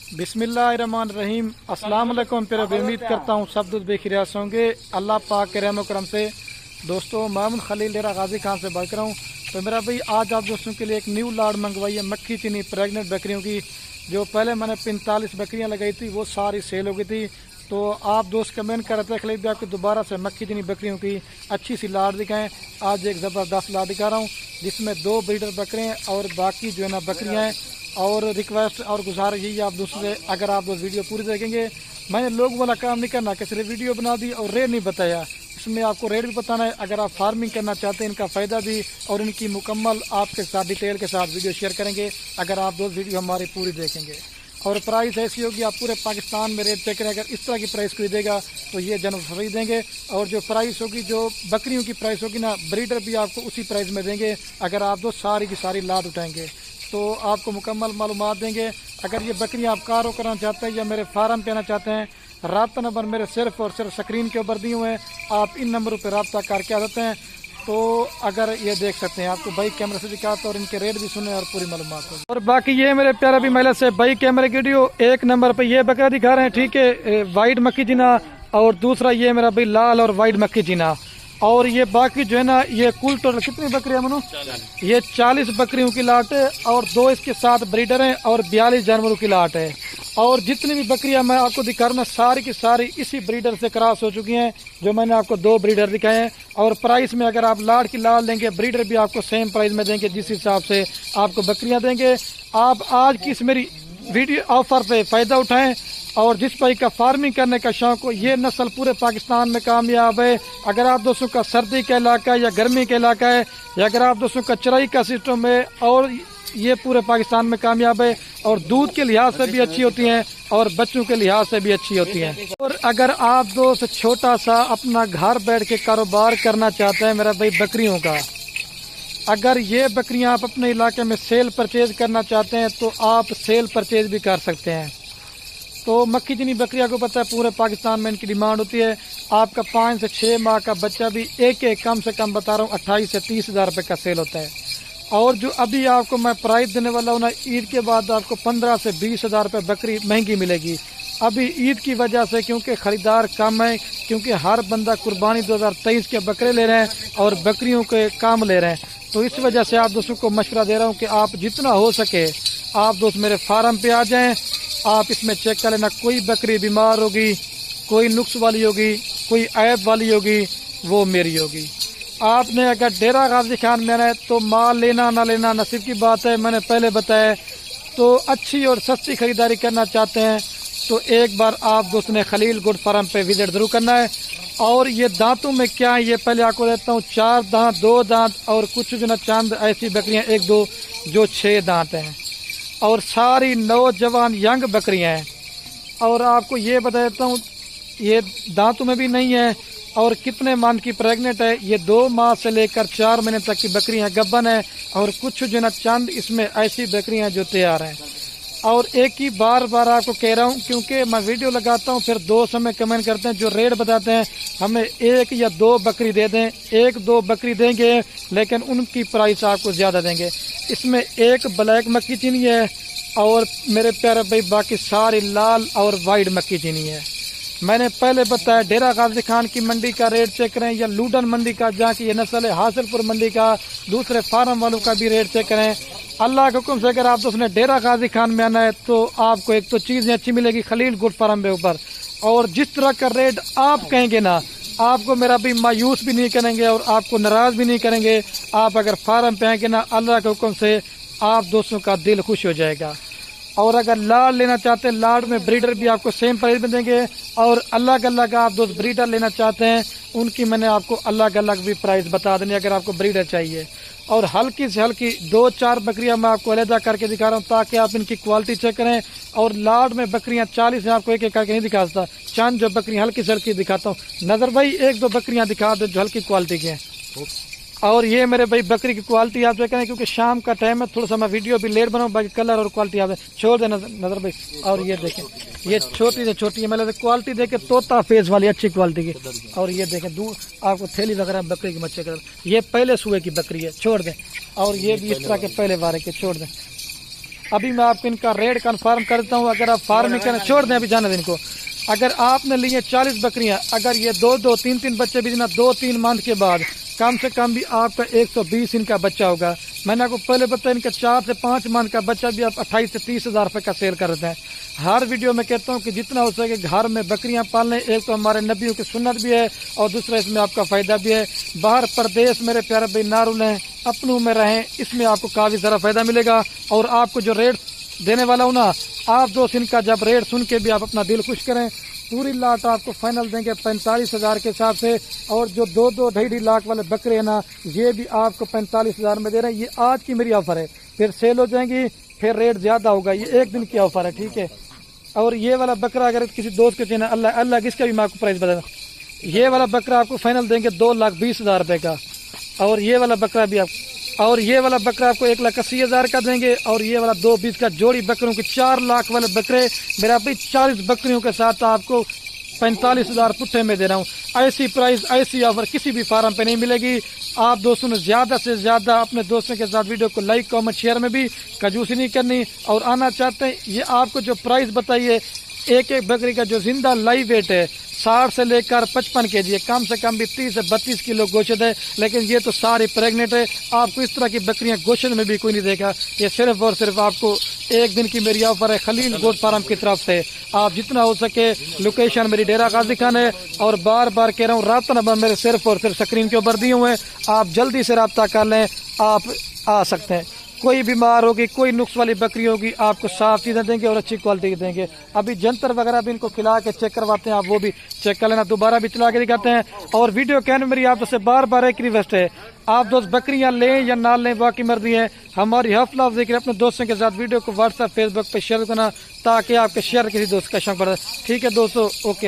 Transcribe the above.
बिस्मिल्लाहिर्रहमानिर्रहीम। अस्सलाम वालेकुम। फिर उम्मीद करता हूँ सब दूध बेखिरियात होंगे अल्लाह पाक के रहम करम से। दोस्तों मोहम्मद खलील डेरा गाजी खान से बात कर रहा हूँ। तो मेरा भाई आज आप दोस्तों के लिए एक न्यू लाड मंगवाई है मक्खी चीनी प्रेग्नेंट बकरियों की। जो पहले मैंने 45 बकरियाँ लगाई थी वो सारी सेल हो गई थी। तो आप दोस्त कमेंट कर रहे थे खलील भाई आपको दोबारा से मक्खी चीनी बकरियों की अच्छी सी लाड दिखाएं। आज एक ज़बरदस्त लाड दिखा रहा हूँ जिसमें 2 ब्रीडर बकरे हैं और बाकी जो है ना बकरियाँ हैं। और रिक्वेस्ट और गुजारिश यही आप दूसरे अगर आप दोस्त वीडियो पूरी देखेंगे, मैंने लोग वाला काम नहीं करना कि सिर्फ वीडियो बना दी और रेट नहीं बताया। इसमें आपको रेट भी बताना है। अगर आप फार्मिंग करना चाहते हैं इनका फ़ायदा भी और इनकी मुकम्मल आपके साथ डिटेल के साथ वीडियो शेयर करेंगे अगर आप दोस्त वीडियो हमारी पूरी देखेंगे। और प्राइस ऐसी होगी आप पूरे पाकिस्तान में रेट चेक करें। अगर इस तरह की प्राइस खरीदेगा तो ये जनवरी फरवरी देंगे। और जो प्राइस होगी जो बकरियों की प्राइस होगी ना, ब्रीडर भी आपको उसी प्राइस में देंगे अगर आप दोस्त सारी की सारी लाद उठाएंगे तो आपको मुकम्मल मालूमात देंगे। अगर ये बकरियां आप कारो करना चाहते हैं या मेरे फार्म पे आना चाहते हैं, रब्ता नंबर मेरे सिर्फ और सिर्फ स्क्रीन के ऊपर दिए हुए हैं। आप इन नंबरों पर रब्ता करके आ जाते हैं। तो अगर ये देख सकते हैं आपको बाई कैमरे से दिखाता और इनके रेट भी सुने और पूरी मालूमात हो। और बाकी ये मेरे प्यारे भी महिला से बाई कैमरे की वीडियो एक नंबर पे ये बकरा दिखा रहे हैं, ठीक है, वाइट मक्खी जीना। और दूसरा ये मेरा भाई लाल और वाइट मक्खी जीना। और ये बाकी जो है ना ये कुल टोटल कितनी बकरियां मनो, ये 40 बकरियों की लाट है और 2 इसके साथ ब्रीडर हैं और 42 जानवरों की लाट है। और जितनी भी बकरियां मैं आपको दिखा रहा हूँ सारी की सारी इसी ब्रीडर से क्रॉस हो चुकी हैं जो मैंने आपको 2 ब्रीडर दिखाए हैं। और प्राइस में अगर आप लाट की लाल लेंगे ब्रीडर भी आपको सेम प्राइस में देंगे जिस हिसाब से आपको बकरियां देंगे। आप आज की इस मेरी वीडियो ऑफर पे फ़ायदा उठाएं और जिस भाई का फार्मिंग करने का शौक हो, ये नस्ल पूरे पाकिस्तान में कामयाब है। अगर आप दोस्तों का सर्दी का इलाका है या गर्मी का इलाका है या अगर आप दोस्तों का चराई का सिस्टम है, और ये पूरे पाकिस्तान में कामयाब है और दूध के लिहाज से भी अच्छी होती हैं और बच्चों के लिहाज से भी अच्छी होती हैं। और अगर आप दोस्त छोटा सा अपना घर बैठ के कारोबार करना चाहते हैं मेरा भाई बकरियों का, अगर ये बकरियां आप अपने इलाके में सेल परचेज करना चाहते हैं तो आप सेल परचेज भी कर सकते हैं। तो मक्खी चीनी बकरियां को पता है पूरे पाकिस्तान में इनकी डिमांड होती है। आपका 5 से 6 माह का बच्चा भी एक कम से कम बता रहा हूँ 28 से 30 हज़ार रुपये का सेल होता है। और जो अभी आपको मैं प्राइस देने वाला हूँ ना, ईद के बाद आपको 15 से 20 हज़ार रुपये बकरी महंगी मिलेगी। अभी ईद की वजह से क्योंकि ख़रीदार कम है, क्योंकि हर बंदा कुर्बानी 2023 के बकरे ले रहे हैं और बकरियों के काम ले रहे हैं। तो इस वजह से आप दोस्तों को मशवरा दे रहा हूँ कि आप जितना हो सके आप दोस्त मेरे फार्म पे आ जाएं। आप इसमें चेक कर लेना कोई बकरी बीमार होगी, कोई नुक्स वाली होगी, कोई ऐब वाली होगी, वो मेरी होगी। आपने अगर डेरा गाजी खान में आना है तो माल लेना ना लेना नसीब की बात है, मैंने पहले बताया। तो अच्छी और सस्ती खरीदारी करना चाहते हैं तो एक बार आप दोस्त ने खलील गुड फार्म पे विजिट जरूर करना है। और ये दांतों में क्या है ये पहले आपको देता हूँ। 4 दांत, 2 दांत और कुछ जो ना चंद ऐसी बकरियाँ 1-2 जो 6 दांत हैं और सारी नौजवान यंग बकरियां हैं। और आपको ये बता देता हूँ ये दांतों में भी नहीं है और कितने मान की प्रेग्नेंट है। ये 2 माह से लेकर 4 महीने तक की बकरियां गब्बन है और कुछ जो ना चंद इसमें ऐसी बकरियां जो तैयार हैं। और एक ही बार आपको कह रहा हूँ क्योंकि मैं वीडियो लगाता हूँ फिर 2 समय कमेंट करते हैं जो रेट बताते हैं हमें 1 या 2 बकरी दे दें। 1-2 बकरी देंगे लेकिन उनकी प्राइस आपको ज़्यादा देंगे। इसमें एक ब्लैक मक्खी चीनी है और मेरे प्यारे भाई बाकी सारी लाल और वाइट मक्खी चीनी है। मैंने पहले बताया डेरा गाजी खान की मंडी का रेट चेक करें या लूडन मंडी का जहाँ की ये नस्ल है, हासिलपुर मंडी का, दूसरे फार्म वालों का भी रेट चेक करें। अल्लाह के हुक्म से अगर आप दोस्तों ने डेरा गाजी खान में आना है तो आपको एक तो चीज़ें अच्छी मिलेगी खलील गुड फार्म के ऊपर। और जिस तरह का रेट आप कहेंगे ना आपको मेरा भी मायूस भी नहीं करेंगे और आपको नाराज भी नहीं करेंगे। आप अगर फार्म पे आएंगे ना अल्लाह के हुक्म से आप दोस्तों का दिल खुश हो जाएगा। और अगर लाड लेना चाहते हैं लाड में ब्रीडर भी आपको सेम प्राइस में देंगे। और अलग अलग आप दोस्त ब्रीडर लेना चाहते हैं उनकी मैंने आपको अलग अलग भी प्राइस बता देनी अगर आपको ब्रीडर चाहिए। और हल्की से हल्की 2-4 बकरियां मैं आपको अलहदा करके दिखा रहा हूँ ताकि आप इनकी क्वालिटी चेक करें। और लाड में बकरियां 40 है, आपको एक करके नहीं दिखा सकता, चंद जो बकरियां हल्की से हल्की दिखाता हूँ। नजर भाई 1-2 बकरियां दिखा दो जो हल्की क्वालिटी की हैं। और ये मेरे भाई बकरी की क्वालिटी आप चेक करें क्योंकि शाम का टाइम है, थोड़ा सा मैं वीडियो भी लेट बनाऊँ, बाकी कलर और क्वालिटी आप छोड़ दें नजर भाई। और ये देखें ये छोटी से छोटी है, मतलब क्वालिटी देखे तोता फेस वाली अच्छी क्वालिटी की। और ये देखें दूर आपको थैली वगैरह बकरी के बच्चे कर, ये पहले सुबह की बकरी है, छोड़ दें। और ये भी इस तरह के पहले बारे के छोड़ दें। अभी मैं आपको इनका रेट कन्फर्म कर देता हूँ। अगर आप फार्मिंग करना छोड़ दें, अभी जाने दें इनको, अगर आपने लिए 40 बकरियां, अगर ये 2-2, 3-3 बच्चे भी देना 2-3 मंथ के बाद कम से कम भी आपका 120 इनका बच्चा होगा। मैंने आपको पहले बताया इनका 4 से 5 मंथ का बच्चा भी आप 28 से 30 हज़ार रुपये का सेल करते हैं। हर वीडियो में कहता हूँ कि जितना हो सके घर में बकरियां पालने, एक तो हमारे नबियों की सुन्नत भी है और दूसरा इसमें आपका फायदा भी है। बाहर प्रदेश मेरे प्यारे भाई ना रुलें, अपनों में रहें, इसमें आपको काफी सारा फायदा मिलेगा। और आपको जो रेट देने वाला हूँ ना, आप दोस्त इनका जब रेट सुन के भी आप अपना दिल खुश करें। पूरी लाट आपको फाइनल देंगे 45 हज़ार के हिसाब से, और जो 2-2-2.5 लाख वाले बकरे हैं ना, ये भी आपको 45 हज़ार में दे रहे हैं। ये आज की मेरी ऑफर है, फिर सेल हो जाएंगी, फिर रेट ज्यादा होगा। ये एक दिन की ऑफर है, ठीक है। और ये वाला बकरा अगर किसी दोस्त के चाहिए, अल्लाह किसका भी मैं आपको प्राइस बता दूं, ये वाला बकरा आपको फाइनल देंगे 2,20,000 रुपए का। और ये वाला बकरा भी आप, और ये वाला बकरा आपको 1,80,000 का देंगे। और ये वाला 2,20 का जोड़ी बकरों के 4 लाख वाले बकरे मेरा भाई 40 बकरियों के साथ आपको 45 हज़ार पुट्ठे में दे रहा हूँ। ऐसी प्राइस, ऐसी ऑफर किसी भी फार्म पे नहीं मिलेगी। आप दोस्तों ने ज्यादा से ज्यादा अपने दोस्तों के साथ वीडियो को लाइक, कमेंट, शेयर में भी कंजूसी नहीं करनी। और आना चाहते हैं, ये आपको जो प्राइस बताइए, एक एक बकरी का जो जिंदा लाइव वेट है 60 से लेकर 55 kg है, कम से कम भी 30 से 32 किलो गोश्त है। लेकिन ये तो सारी प्रेग्नेंट है, आपको इस तरह की बकरियां गोश्त में भी कोई नहीं देगा। ये सिर्फ और सिर्फ आपको एक दिन की मेरी ऑफर है खलील गोट फार्म की तरफ से। आप जितना हो सके, लोकेशन मेरी डेरा गाजी खान है, और बार बार कह रहा हूँ राब्ता नंबर मेरे सिर्फ और सिर्फ स्क्रीन के ऊपर दिए हुए हैं, आप जल्दी से रब्ता कर लें, आप आ सकते हैं। कोई बीमार होगी, कोई नुक्स वाली बकरी होगी, आपको साफ चीजें देंगे और अच्छी क्वालिटी की देंगे। अभी जंतर वगैरह भी इनको खिला के चेक करवाते हैं, आप वो भी चेक कर लेना, दोबारा भी चला के दिखाते हैं। और वीडियो कहने मेरी आपसे बार बार एक रिक्वेस्ट है, आप दोस्त बकरियां लें या ना लें बाकी मर्जी है, हमारी हौसला अफजाई करें, अपने दोस्तों के साथ वीडियो को व्हाट्सएप, फेसबुक पे शेयर करना, ताकि आपके शेयर किसी दोस्त का शौक बढ़े। ठीक है दोस्तों, ओके।